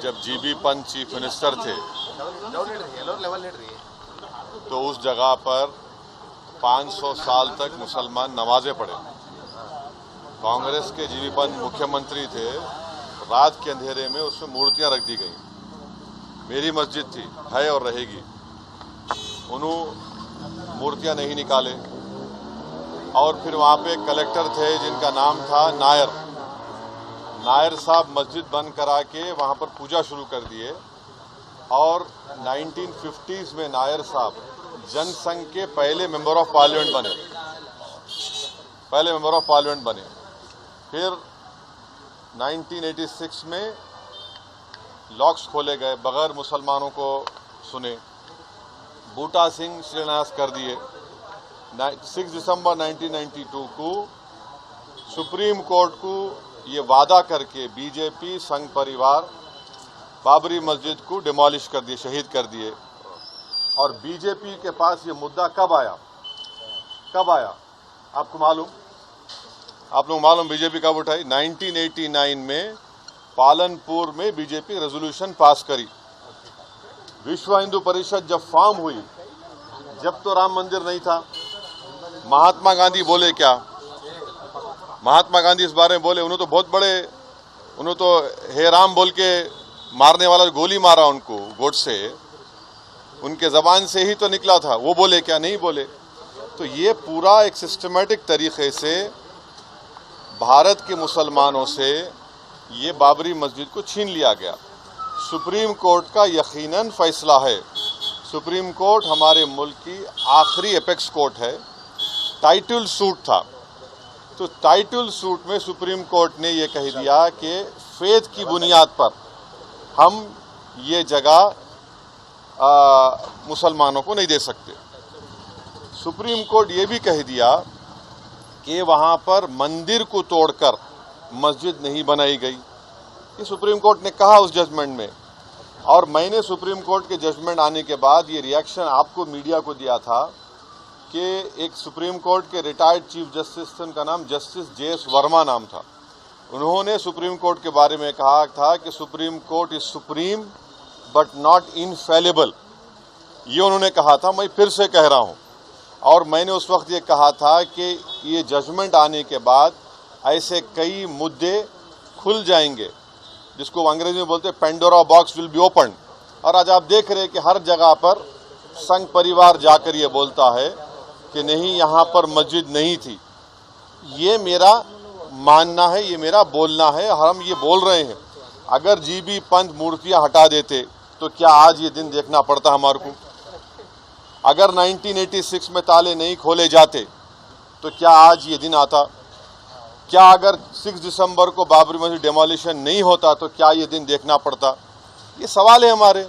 जब GB Pant chief minister थे तो उस जगह पर 500 साल तक मुसलमान नमाजें पढ़े। कांग्रेस के जीबी पंत मुख्यमंत्री थे, रात के अंधेरे में उसमें मूर्तियां रख दी गई। मेरी मस्जिद थी, है और रहेगी। उन्होंने मूर्तियां नहीं निकाले। और फिर वहां पे कलेक्टर थे जिनका नाम था नायर साहब मस्जिद बंद करा के वहां पर पूजा शुरू कर दिए। और 1950s में नायर साहब जनसंघ के पहले मेंबर ऑफ पार्लियामेंट बने। फिर 1986 में लॉक्स खोले गए, बगैर मुसलमानों को सुने। बूटा सिंह शिलान्यास कर दिए। 6 दिसंबर 1992 को सुप्रीम कोर्ट को ये वादा करके बीजेपी संघ परिवार बाबरी मस्जिद को डिमोलिश कर दिए, शहीद कर दिए। और बीजेपी के पास ये मुद्दा कब आया आपको मालूम? आप लोग मालूम बीजेपी कब उठाई? 1989 में पालनपुर में बीजेपी रेजोल्यूशन पास करी। विश्व हिंदू परिषद जब फॉर्म हुई, जब तो राम मंदिर नहीं था। महात्मा गांधी बोले क्या? महात्मा गांधी इस बारे में बोले, उन्होंने तो बहुत बड़े, उन्होंने तो हे राम बोल के मारने वाला गोली मारा उनको, गोडसे, उनके जबान से ही तो निकला था। वो बोले क्या? नहीं बोले। तो ये पूरा एक सिस्टमैटिक तरीके से भारत के मुसलमानों से ये बाबरी मस्जिद को छीन लिया गया। सुप्रीम कोर्ट का यकीनन फैसला है। सुप्रीम कोर्ट हमारे मुल्क की आखिरी एपेक्स कोर्ट है। टाइटल सूट था, तो टाइटल सूट में सुप्रीम कोर्ट ने ये कह दिया कि फेथ की बुनियाद पर हम ये जगह मुसलमानों को नहीं दे सकते। सुप्रीम कोर्ट ये भी कह दिया कि वहाँ पर मंदिर को तोड़कर मस्जिद नहीं बनाई गई। ये सुप्रीम कोर्ट ने कहा उस जजमेंट में। और मैंने सुप्रीम कोर्ट के जजमेंट आने के बाद ये रिएक्शन आपको मीडिया को दिया था कि एक सुप्रीम कोर्ट के रिटायर्ड चीफ जस्टिस थे, उनका नाम जस्टिस JS वर्मा नाम था। उन्होंने सुप्रीम कोर्ट के बारे में कहा था कि supreme court is supreme but not infallible. ये उन्होंने कहा था, मैं फिर से कह रहा हूँ। और मैंने उस वक्त ये कहा था कि ये जजमेंट आने के बाद ऐसे कई मुद्दे खुल जाएंगे, जिसको अंग्रेजी में बोलते हैं Pandora box will be open. और आज आप देख रहे हैं कि हर जगह पर संघ परिवार जाकर ये बोलता है कि नहीं, यहाँ पर मस्जिद नहीं थी। ये मेरा मानना है, ये मेरा बोलना है, हम ये बोल रहे हैं। अगर जीबी पंत मूर्तियां हटा देते तो क्या आज ये दिन देखना पड़ता हमारे को? अगर 1986 में ताले नहीं खोले जाते तो क्या आज ये दिन आता? क्या अगर 6 दिसंबर को बाबरी मस्जिद डेमोलिशन नहीं होता तो क्या ये दिन देखना पड़ता? ये सवाल है हमारे,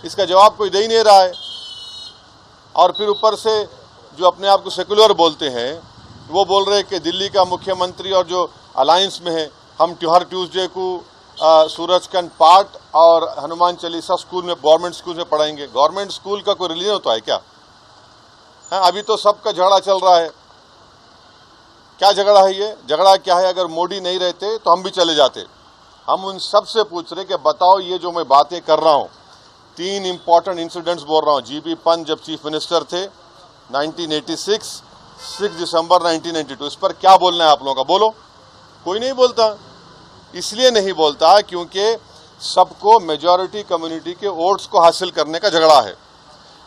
इसका जवाब कोई दे ही नहीं रहा है। और फिर ऊपर से जो अपने आप को सेकुलर बोलते हैं, वो बोल रहे हैं कि दिल्ली का मुख्यमंत्री और जो अलायंस में है, हम हर ट्यूसडे को सूरजकंड पाठ और हनुमान चालीसा स्कूल में, गवर्नमेंट स्कूल में पढ़ाएंगे। गवर्नमेंट स्कूल का कोई रिलीजन होता है क्या? अभी तो सबका झगड़ा चल रहा है। क्या झगड़ा है ये? झगड़ा क्या है? अगर मोदी नहीं रहते तो हम भी चले जाते। हम उन सब से पूछ रहे कि बताओ, ये जो मैं बातें कर रहा हूँ, 3 इंपॉर्टेंट इंसिडेंट्स बोल रहा हूँ। जीबी पंत जब चीफ मिनिस्टर थे 1986, 6 दिसंबर 1992, इस पर क्या बोलना है आप लोगों का? बोलो। कोई नहीं बोलता। इसलिए नहीं बोलता क्योंकि सबको मेजॉरिटी कम्युनिटी के वोट्स को हासिल करने का झगड़ा है।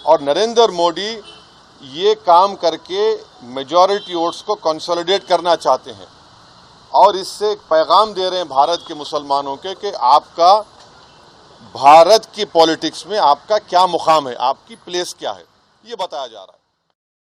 और नरेंद्र मोदी ये काम करके मेजॉरिटी वोट्स को कंसोलिडेट करना चाहते हैं। और इससे एक पैगाम दे रहे हैं भारत के मुसलमानों के कि आपका भारत की पॉलिटिक्स में आपका क्या मुकाम है, आपकी प्लेस क्या है, ये बताया जा रहा है।